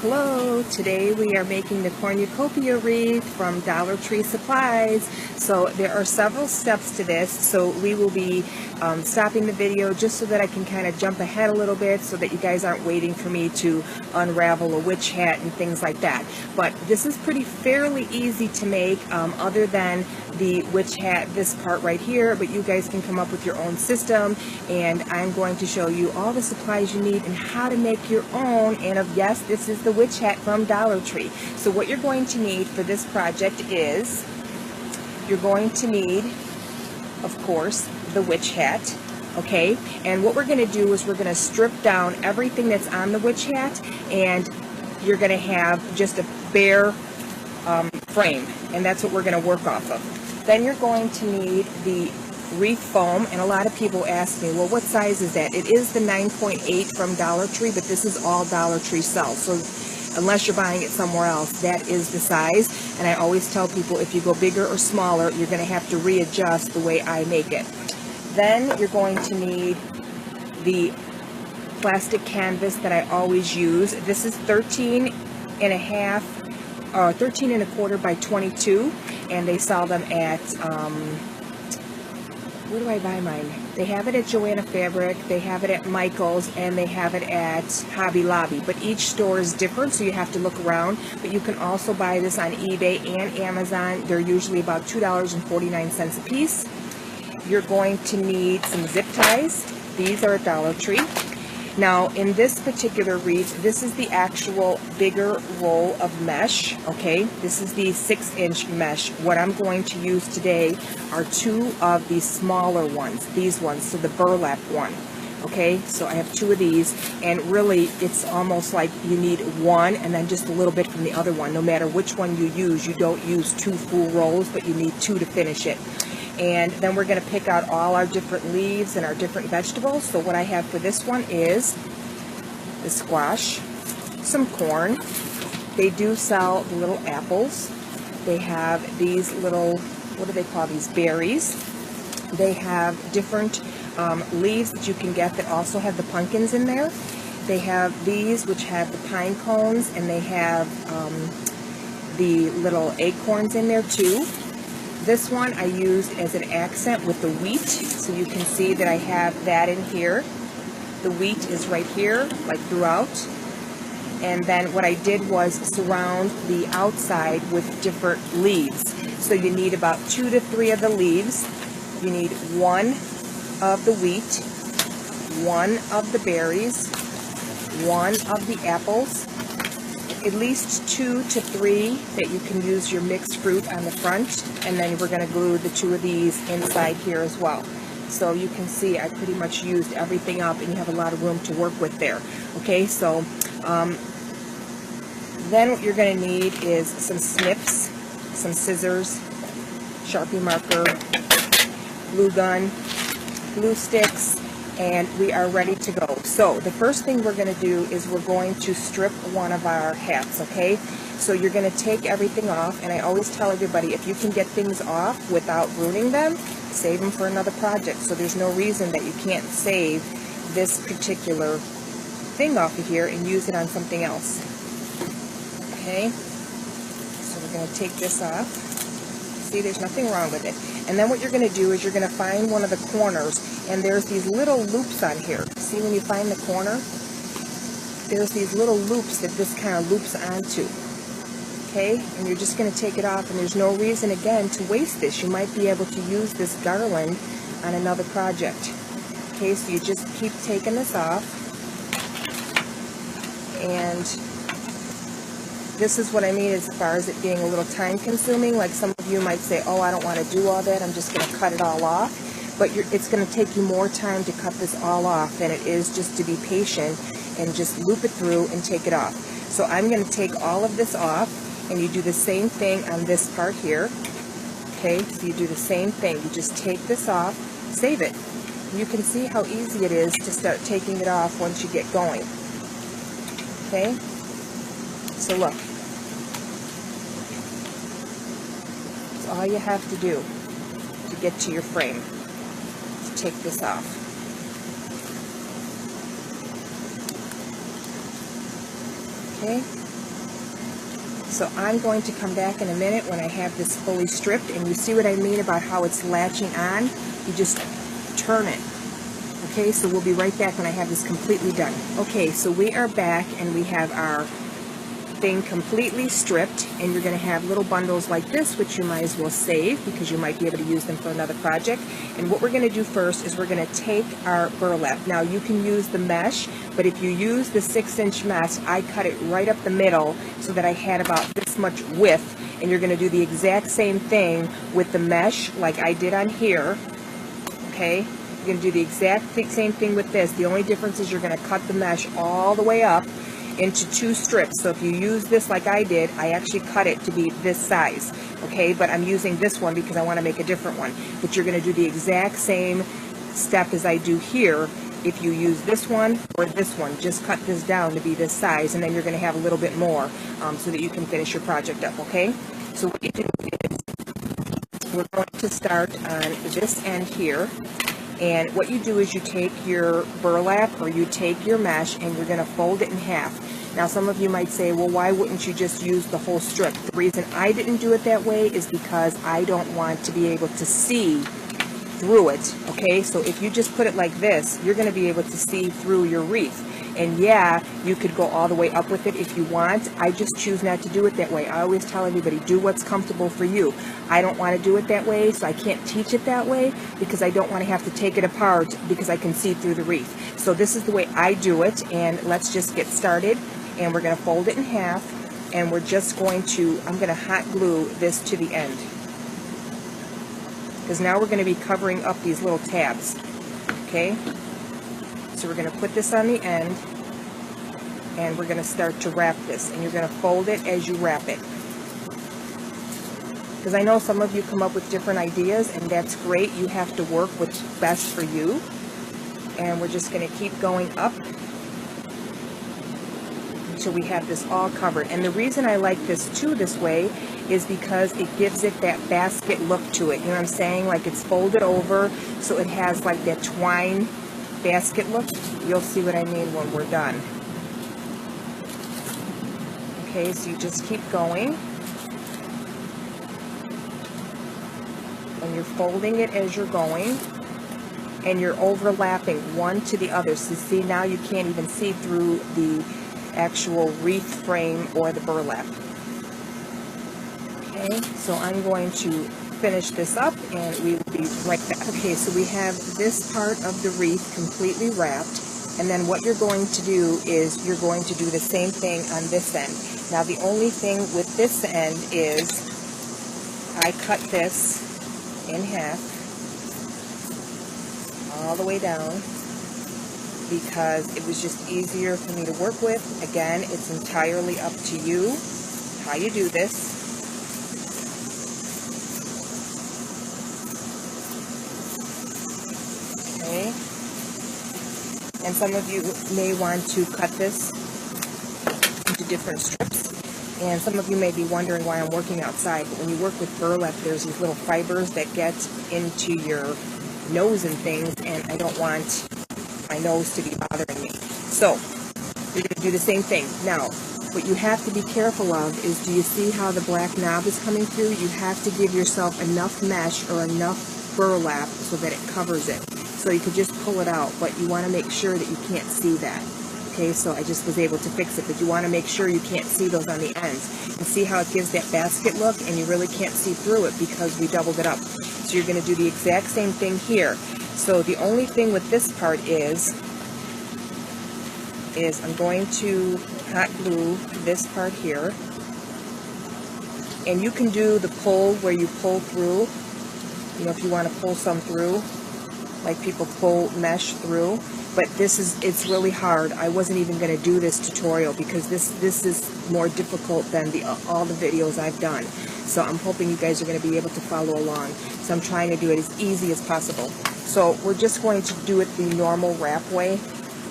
Hello, today we are making the Cornucopia wreath from Dollar Tree Supplies. So there are several steps to this, so we will be stopping the video just so that I can kind of jump ahead a little bit so that you guys aren't waiting for me to unravel a witch hat and things like that. But this is fairly easy to make other than the witch hat, this part right here, but you guys can come up with your own system, and I'm going to show you all the supplies you need and how to make your own. And yes, this is the witch hat from Dollar Tree. So what you're going to need for this project is, you're going to need, of course, the witch hat, okay? And what we're going to do is we're going to strip down everything that's on the witch hat, and you're going to have just a bare frame, and that's what we're going to work off of. Then you're going to need the wreath foam, and a lot of people ask me, well, what size is that? It is the 9.8 from Dollar Tree, but this is all Dollar Tree sells. So unless you're buying it somewhere else, that is the size. And I always tell people, if you go bigger or smaller, you're going to have to readjust the way I make it. Then you're going to need the plastic canvas that I always use. This is 13 and a quarter by 22, and they sell them at where do I buy mine? They have it at Joanna Fabric, they have it at Michael's, and they have it at Hobby Lobby. But each store is different, so you have to look around. But you can also buy this on eBay and Amazon. They're usually about $2.49 a piece. You're going to need some zip ties. These are at Dollar Tree. Now, in this particular wreath, this is the actual bigger roll of mesh, okay? This is the 6-inch mesh. What I'm going to use today are two of the smaller ones, these ones, so the burlap one, okay? So I have two of these, and really, it's almost like you need one and then just a little bit from the other one. No matter which one you use, you don't use two full rolls, but you need two to finish it. And then we're going to pick out all our different leaves and our different vegetables. So what I have for this one is the squash, some corn. They do sell the little apples. They have these little, what do they call these, berries. They have different leaves that you can get that also have the pumpkins in there. They have these which have the pine cones, and they have the little acorns in there too. This one I used as an accent with the wheat, so you can see that I have that in here. The wheat is right here, like throughout. And then what I did was surround the outside with different leaves. So you need about 2 to 3 of the leaves. You need one of the wheat, one of the berries, one of the apples, at least 2 to 3 that you can use your mixed fruit on the front, and then we're going to glue the 2 of these inside here as well. So you can see I pretty much used everything up, and you have a lot of room to work with there. Okay, so then what you're going to need is some snips, some scissors, Sharpie marker, glue gun, glue sticks, and we are ready to go. So the first thing we're going to do is we're going to strip one of our hats, okay? So you're going to take everything off, and I always tell everybody, if you can get things off without ruining them, save them for another project. So there's no reason that you can't save this particular thing off of here and use it on something else. Okay? So we're going to take this off. See, there's nothing wrong with it. And then what you're going to do is you're going to find one of the corners, and there's these little loops on here. See, when you find the corner, there's these little loops that this kind of loops onto. Okay, and you're just going to take it off, and there's no reason, again, to waste this. You might be able to use this garland on another project. Okay, so you just keep taking this off, and this is what I mean as far as it being a little time consuming. Like some of you might say, oh, I don't want to do all that, I'm just going to cut it all off. But it's going to take you more time to cut this all off than it is just to be patient and just loop it through and take it off. So I'm going to take all of this off, and you do the same thing on this part here. Okay, so you do the same thing. You just take this off, save it. You can see how easy it is to start taking it off once you get going. Okay, so look. That's all you have to do to get to your frame. Take this off. Okay, So I'm going to come back in a minute when I have this fully stripped, and you see what I mean about how it's latching on? You just turn it. Okay, so we'll be right back when I have this completely done. Okay, so we are back and we have our thing completely stripped, and you're going to have little bundles like this, which you might as well save because you might be able to use them for another project. And what we're going to do first is we're going to take our burlap. Now you can use the mesh, but if you use the 6-inch mesh, I cut it right up the middle so that I had about this much width, and you're going to do the exact same thing with the mesh like I did on here. Okay, you're going to do the exact same thing with this. The only difference is you're going to cut the mesh all the way up into 2 strips. So if you use this like I did, I actually cut it to be this size, okay, but I'm using this one because I want to make a different one. But you're going to do the exact same step as I do here if you use this one or this one. Just cut this down to be this size, and then you're going to have a little bit more so that you can finish your project up, okay? So what you do is we're going to start on this end here. And what you do is you take your burlap or you take your mesh and you're going to fold it in half. Now some of you might say, well, why wouldn't you just use the whole strip? The reason I didn't do it that way is because I don't want to be able to see through it, okay? So if you just put it like this, you're going to be able to see through your wreath. And yeah, you could go all the way up with it if you want. I just choose not to do it that way. I always tell everybody, do what's comfortable for you. I don't want to do it that way, so I can't teach it that way because I don't want to have to take it apart because I can see through the wreath. So this is the way I do it, and let's just get started. And we're going to fold it in half, and we're just going to, I'm going to hot glue this to the end, because now we're going to be covering up these little tabs, okay? So we're going to put this on the end, and we're going to start to wrap this, and you're going to fold it as you wrap it. Because I know some of you come up with different ideas, and that's great. You have to work what's best for you. And we're just going to keep going up until we have this all covered. And the reason I like this too this way is because it gives it that basket look to it. You know what I'm saying? Like it's folded over, so it has like that twine basket look. You'll see what I mean when we're done. Okay, so you just keep going. And you're folding it as you're going. And you're overlapping one to the other. So see, now you can't even see through the actual wreath frame or the burlap. Okay, so I'm going to finish this up and we will be right back. Okay, so we have this part of the wreath completely wrapped, and then what you're going to do is you're going to do the same thing on this end. Now the only thing with this end is I cut this in half all the way down because it was just easier for me to work with. Again, it's entirely up to you how you do this. Okay. And some of you may want to cut this into different strips. And some of you may be wondering why I'm working outside. But when you work with burlap, there's these little fibers that get into your nose and things, and I don't want my nose to be bothering me. So you're going to do the same thing. Now, what you have to be careful of is, do you see how the black knob is coming through? You have to give yourself enough mesh or enough burlap so that it covers it. So you could just pull it out, but you want to make sure that you can't see that. Okay, so I just was able to fix it, but you want to make sure you can't see those on the ends. And see how it gives that basket look, and you really can't see through it because we doubled it up. So you're going to do the exact same thing here. So the only thing with this part is I'm going to hot glue this part here. And you can do the pull where you pull through, you know, if you want to pull some through, like people pull mesh through. But it's really hard. I wasn't even going to do this tutorial because this is more difficult than all the videos I've done. So I'm hoping you guys are going to be able to follow along. So I'm trying to do it as easy as possible. So we're just going to do it the normal wrap way,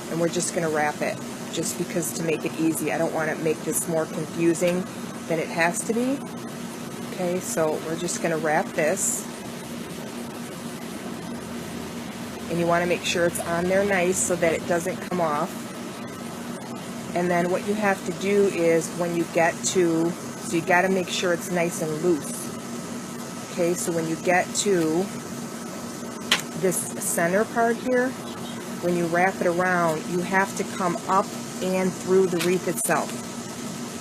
and we're just going to wrap it just because to make it easy. I don't want to make this more confusing than it has to be. Okay, so we're just going to wrap this. And you want to make sure it's on there nice so that it doesn't come off. And then what you have to do is when you get to So you got to make sure it's nice and loose. Okay, so when you get to this center part here, when you wrap it around, you have to come up and through the wreath itself.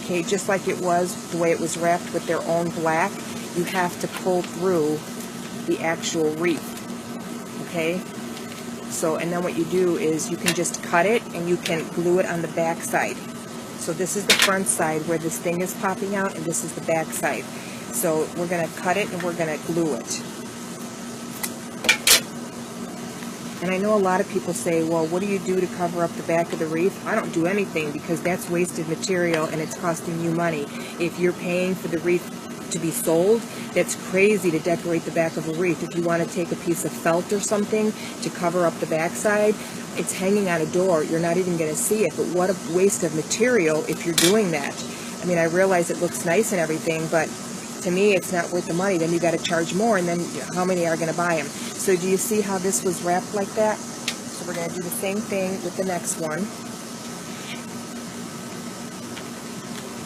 Okay, just like it was, the way it was wrapped with their own black, you have to pull through the actual wreath. Okay, so, and then what you do is you can just cut it and you can glue it on the back side. So this is the front side where this thing is popping out, and this is the back side. So we're going to cut it and we're going to glue it. And I know a lot of people say, well, what do you do to cover up the back of the wreath? I don't do anything, because that's wasted material and it's costing you money. If you're paying for the wreath to be sold, that's crazy to decorate the back of a wreath. If you want to take a piece of felt or something to cover up the back side, it's hanging on a door. You're not even going to see it. But what a waste of material if you're doing that. I mean, I realize it looks nice and everything, but to me, it's not worth the money. Then you got to charge more, and then how many are going to buy them? So do you see how this was wrapped like that? So we're going to do the same thing with the next one.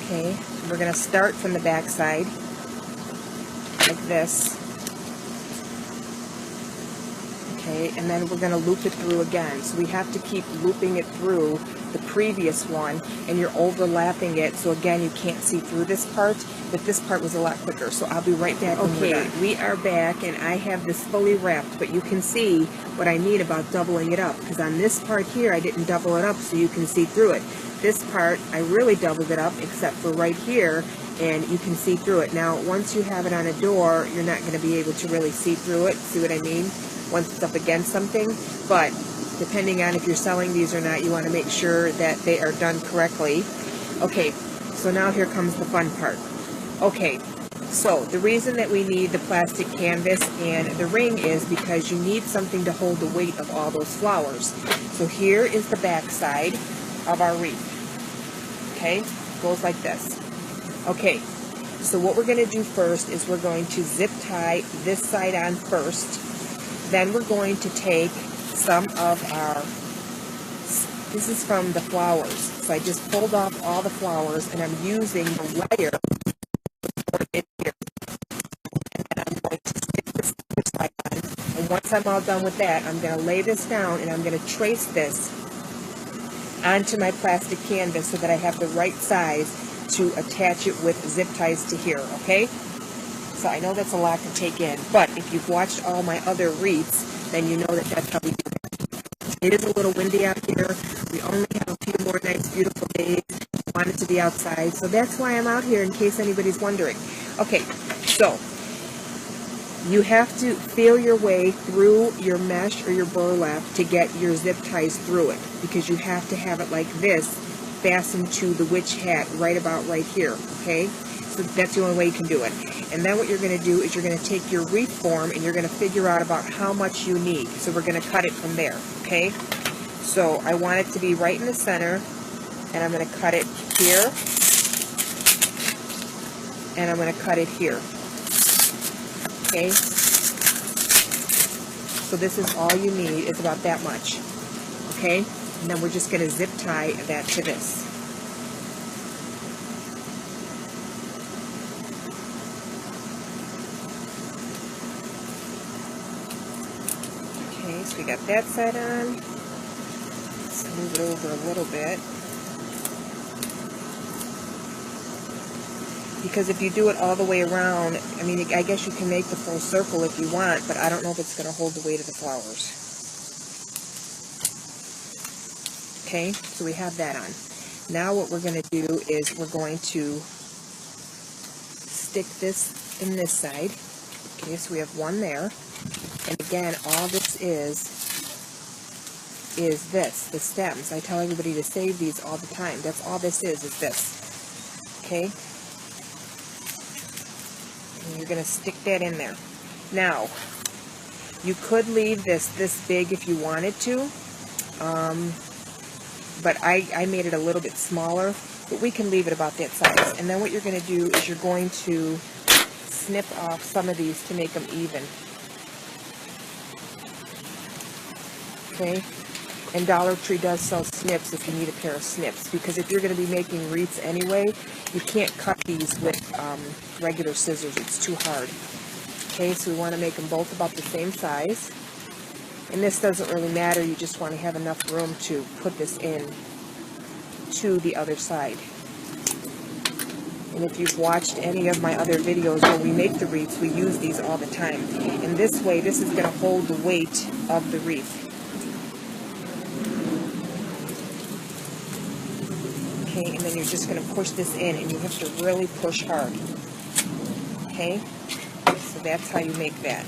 Okay, so we're going to start from the back side like this. Okay, and then we're going to loop it through again. So we have to keep looping it through the previous one, and you're overlapping it, so again you can't see through this part, but this part was a lot quicker. So I'll be right back. Okay, we are back, and I have this fully wrapped, but you can see what I mean about doubling it up, because on this part here I didn't double it up so you can see through it. This part I really doubled it up, except for right here, and you can see through it. Now once you have it on a door, you're not going to be able to really see through it. See what I mean? Once it's up against something. But depending on if you're selling these or not, you want to make sure that they are done correctly. Okay, so now here comes the fun part. Okay, so the reason that we need the plastic canvas and the ring is because you need something to hold the weight of all those flowers. So here is the back side of our wreath. Okay, goes like this. Okay, so what we're going to do first is we're going to zip tie this side on first. Then we're going to take some of our, this is from the flowers, so I just pulled off all the flowers, and I'm using the wire to put it here, and then I'm going to stick this side on, and once I'm all done with that, I'm going to lay this down, and I'm going to trace this onto my plastic canvas so that I have the right size to attach it with zip ties to here. Okay, so I know that's a lot to take in, but if you've watched all my other wreaths, then you know that that's how we do it. It is a little windy out here. We only have a few more nice, beautiful days. I want it to be outside, so that's why I'm out here, in case anybody's wondering. Okay, so you have to feel your way through your mesh or your burlap to get your zip ties through it, because you have to have it like this, fastened to the witch hat right about right here. Okay, so that's the only way you can do it. And then what you're going to do is you're going to take your wreath form and you're going to figure out about how much you need. So we're going to cut it from there. Okay, so I want it to be right in the center, and I'm going to cut it here, and I'm going to cut it here. Okay, so this is all you need, is about that much. Okay, and then we're just going to zip tie that to this. Okay, so we got that side on. Let's move it over a little bit. Because if you do it all the way around, I mean, I guess you can make the full circle if you want, but I don't know if it's going to hold the weight of the flowers. Okay, so we have that on. Now what we're going to do is we're going to stick this in this side. Okay, so we have one there. And again, all this is this, the stems. I tell everybody to save these all the time. That's all this is this. Okay? And you're going to stick that in there. Now, you could leave this big if you wanted to, but I made it a little bit smaller, but we can leave it about that size. And then what you're going to do is you're going to snip off some of these to make them even. Okay, And Dollar Tree does sell snips if you need a pair of snips, because if you're going to be making wreaths anyway, you can't cut these with regular scissors. It's too hard. Okay, so we want to make them both about the same size. And this doesn't really matter, you just want to have enough room to put this in to the other side. And if you've watched any of my other videos where we make the wreaths, we use these all the time. And this way, this is going to hold the weight of the wreath. Okay, and then you're just going to push this in, and you have to really push hard. Okay, so that's how you make that.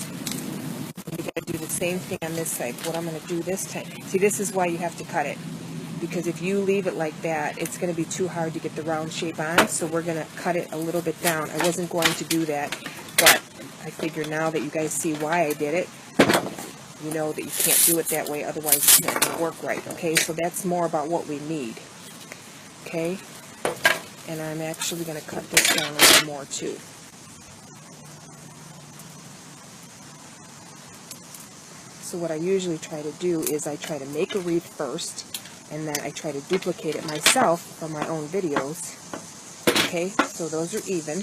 You got to do the same thing on this side. What I'm going to do this time, see, this is why you have to cut it, because if you leave it like that, it's going to be too hard to get the round shape on. So we're going to cut it a little bit down. I wasn't going to do that, but I figure now that you guys see why I did it, you know that you can't do it that way, otherwise it's not going to work right. Okay, so that's more about what we need. Okay, and I'm actually going to cut this down a little more too. So what I usually try to do is I try to make a wreath first, and then I try to duplicate it myself for my own videos. Okay, so those are even.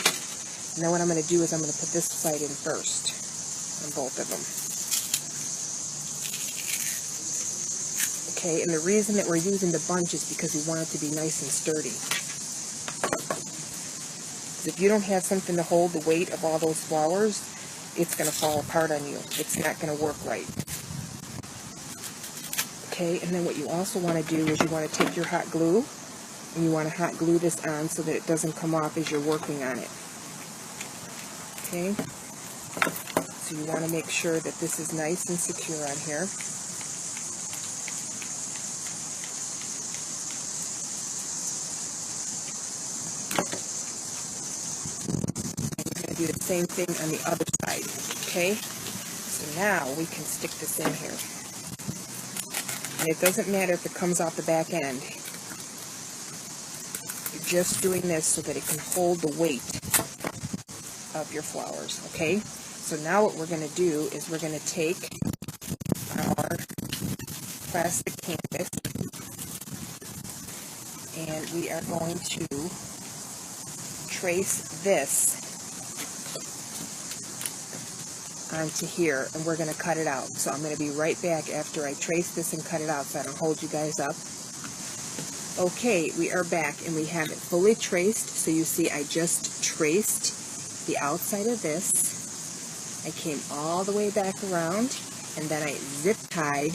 Now what I'm going to do is I'm going to put this side in first on both of them. Okay, and the reason that we're using the bunch is because we want it to be nice and sturdy. Because if you don't have something to hold the weight of all those flowers, it's going to fall apart on you. It's not going to work right. Okay, and then what you also want to do is you want to take your hot glue, and you want to hot glue this on so that it doesn't come off as you're working on it. Okay, so you want to make sure that this is nice and secure on here. Do the same thing on the other side. Okay, so now we can stick this in here, and it doesn't matter if it comes off the back end. You're just doing this so that it can hold the weight of your flowers. Okay, so now what we're going to do is we're going to take our plastic canvas, and we are going to trace this onto here, and we're going to cut it out. So I'm going to be right back after I trace this and cut it out so I don't hold you guys up. Okay, we are back, and we have it fully traced. So you see I just traced the outside of this. I came all the way back around, and then I zip tied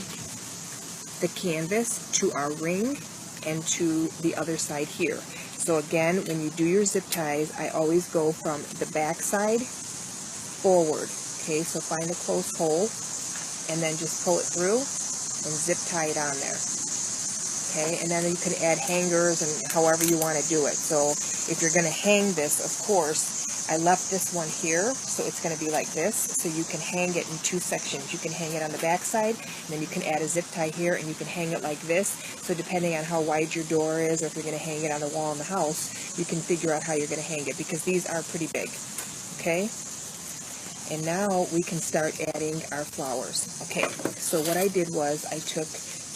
the canvas to our ring and to the other side here. So again, when you do your zip ties, I always go from the back side forward. Okay, so find a close hole, and then just pull it through and zip tie it on there. Okay, and then you can add hangers and however you want to do it. So if you're going to hang this, of course, I left this one here, so it's going to be like this. So you can hang it in two sections. You can hang it on the back side, and then you can add a zip tie here, and you can hang it like this. So depending on how wide your door is, or if you're going to hang it on the wall in the house, you can figure out how you're going to hang it, because these are pretty big. Okay? And now we can start adding our flowers. Okay, so what I did was I took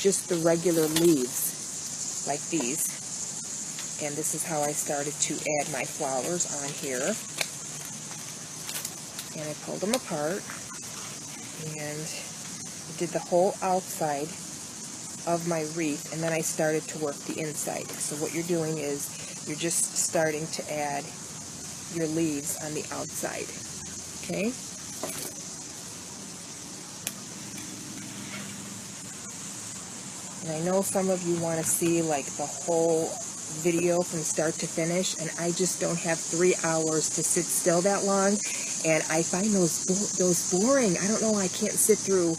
just the regular leaves, like these, and this is how I started to add my flowers on here. And I pulled them apart, and did the whole outside of my wreath, and then I started to work the inside. So what you're doing is you're just starting to add your leaves on the outside. Okay. And I know some of you want to see like the whole video from start to finish, and I just don't have 3 hours to sit still that long, and I find those boring. I don't know, I can't sit through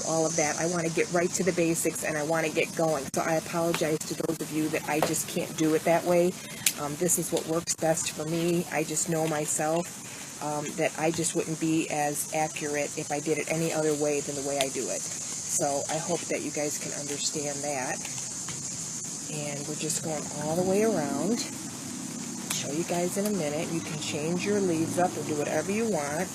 all of that. I want to get right to the basics, and I want to get going. So I apologize to those of you that I just can't do it that way. This is what works best for me. I just know myself that I just wouldn't be as accurate if I did it any other way than the way I do it. So I hope that you guys can understand that. And we're just going all the way around. I'll show you guys in a minute. You can change your leaves up or do whatever you want.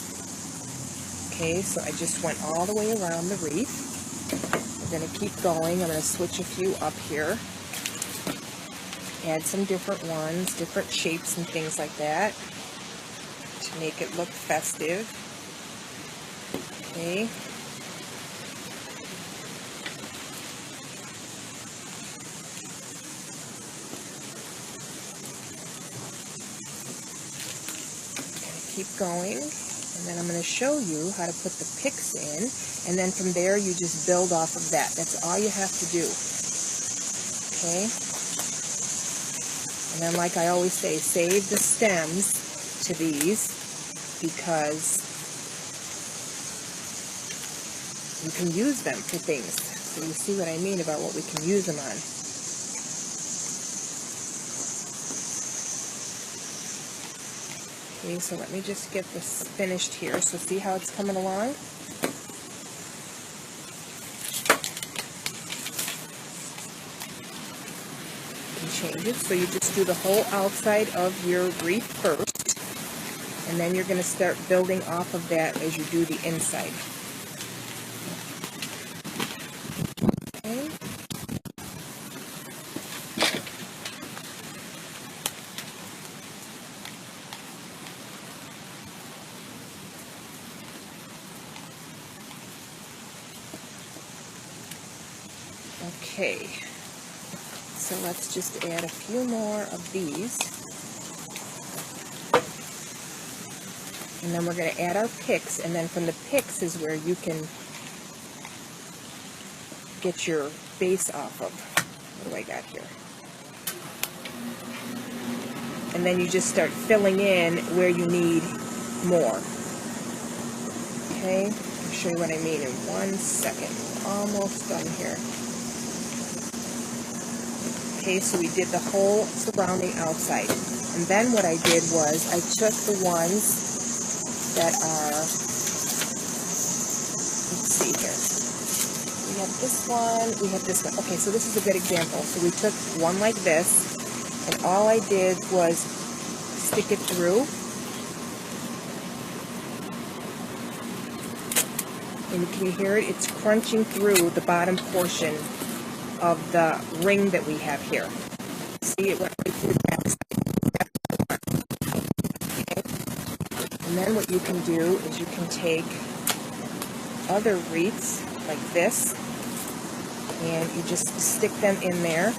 Okay, so I just went all the way around the wreath. going to keep going. I'm going to switch a few up here. Add some different ones, different shapes and things like that to make it look festive. Okay. Keep going, and then I'm going to show you how to put the pics in, and then from there you just build off of that. That's all you have to do. Okay? And then, like I always say, save the stems to these, because you can use them for things. So you see what I mean about what we can use them on. Okay, so let me just get this finished here. So see how it's coming along? You can change it. So you just do the whole outside of your wreath first, and then you're going to start building off of that as you do the inside. Okay. Okay, so let's just add a few more of these, and then we're going to add our pics, and then from the pics is where you can get your base off of. What do I got here? And then you just start filling in where you need more. Okay, I'll show you what I mean in 1 second. We're almost done here. Okay, so we did the whole surrounding outside. And then what I did was I took the ones that are, let's see here. We have this one, we have this one. Okay, so this is a good example. So we took one like this, and all I did was stick it through. And can you hear it? It's crunching through the bottom portion of the ring that we have here. See, it went right through the back side. Okay. And then what you can do is you can take other wreaths like this, and you just stick them in there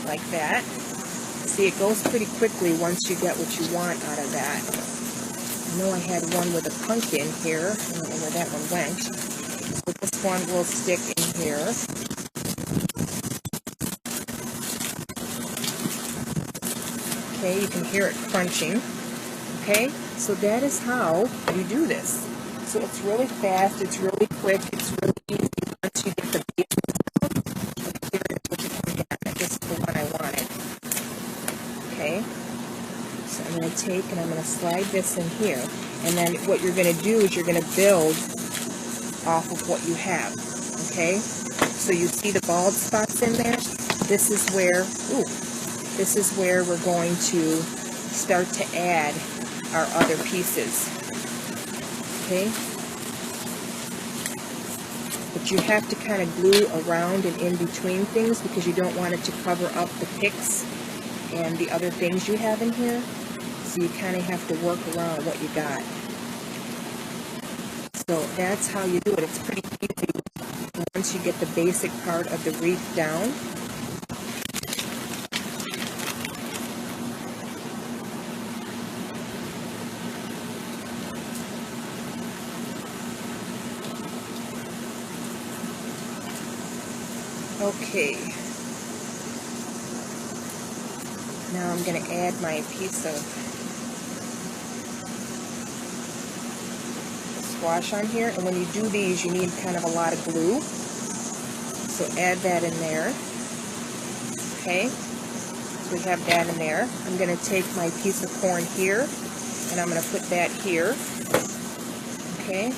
like that. See, it goes pretty quickly once you get what you want out of that. I know I had one with a pumpkin here. I don't know where that one went. So this one will stick in here. Okay, you can hear it crunching. Okay, so that is how you do this. So it's really fast, it's really quick, it's really easy once you get the base down. Here it is what you can get. This is the one I wanted. Okay, so I'm going to take and I'm going to slide this in here. And then what you're going to do is you're going to build off of what you have. Okay, so you see the bald spots in there? This is where, this is where we're going to start to add our other pieces. Okay? But you have to kind of glue around and in between things because you don't want it to cover up the pics and the other things you have in here. So you kind of have to work around what you got. So that's how you do it. It's pretty easy once you get the basic part of the wreath down. Okay, now I'm going to add my piece of squash on here, and when you do these you need kind of a lot of glue, so add that in there. Okay, so we have that in there. I'm going to take my piece of corn here and I'm going to put that here. Okay.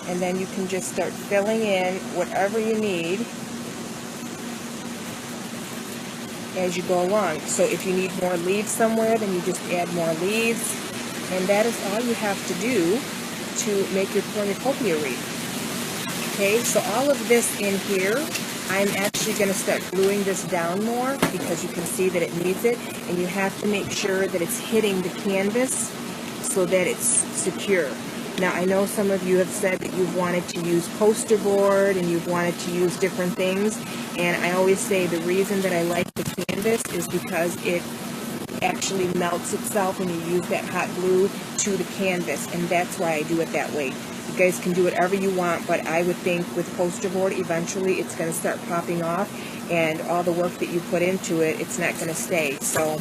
And then you can just start filling in whatever you need as you go along. So if you need more leaves somewhere, then you just add more leaves. And that is all you have to do to make your cornucopia wreath. Okay, so all of this in here, I'm actually going to start gluing this down more because you can see that it needs it, and you have to make sure that it's hitting the canvas so that it's secure. Now, I know some of you have said that you've wanted to use poster board and you've wanted to use different things, and I always say the reason that I like the canvas is because it actually melts itself when you use that hot glue to the canvas, and that's why I do it that way. You guys can do whatever you want, but I would think with poster board, eventually it's going to start popping off, and all the work that you put into it, it's not going to stay. So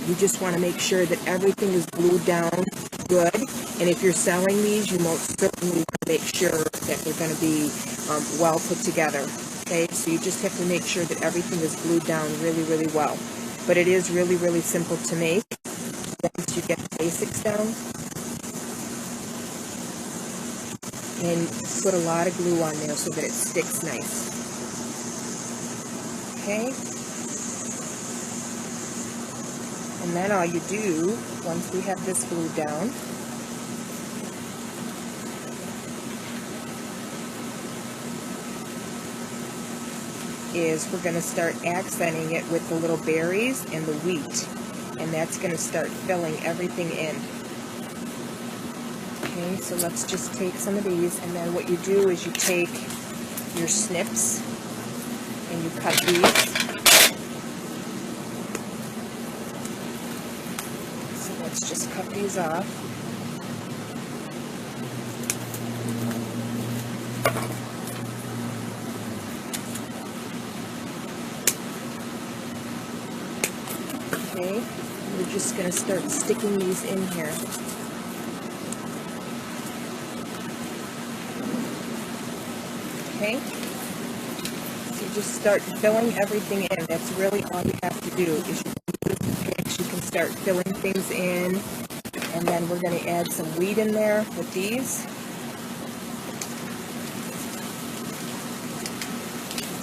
you just want to make sure that everything is glued down good, and if you're selling these, you most certainly want to make sure that they're going to be well put together. Okay, so you just have to make sure that everything is glued down really, really well. But it is really, really simple to make once you get the basics down. And put a lot of glue on there so that it sticks nice. Okay? And then all you do, once we have this glued down, is we're going to start accenting it with the little berries and the wheat. And that's going to start filling everything in. Okay, so let's just take some of these, and then what you do is you take your snips and you cut these. So let's just cut these off. Okay, we're just going to start sticking these in here. Okay, so you just start filling everything in. That's really all you have to do. Is you can use the picks, you can start filling things in, and then we're going to add some wheat in there with these.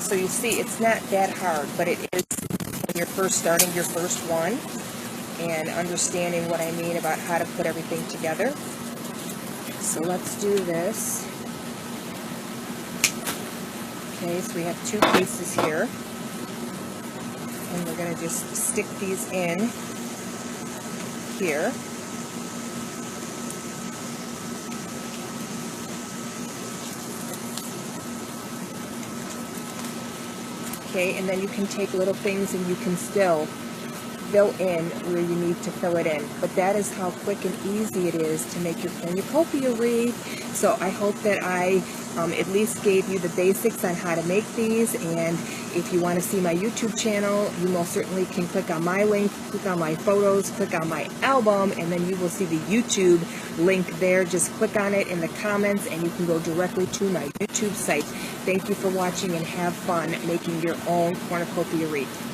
So you see, it's not that hard, but it is when you're first starting your first one and understanding what I mean about how to put everything together. So let's do this. Okay, so we have two pieces here, and we're going to just stick these in here. Okay, and then you can take little things and you can still fill in where you need to fill it in. But that is how quick and easy it is to make your cornucopia wreath. So I hope that I at least gave you the basics on how to make these, and if you want to see my YouTube channel, you most certainly can click on my link, click on my photos, click on my album, and then you will see the YouTube link there. Just click on it in the comments and you can go directly to my YouTube site. Thank you for watching, and have fun making your own cornucopia wreath.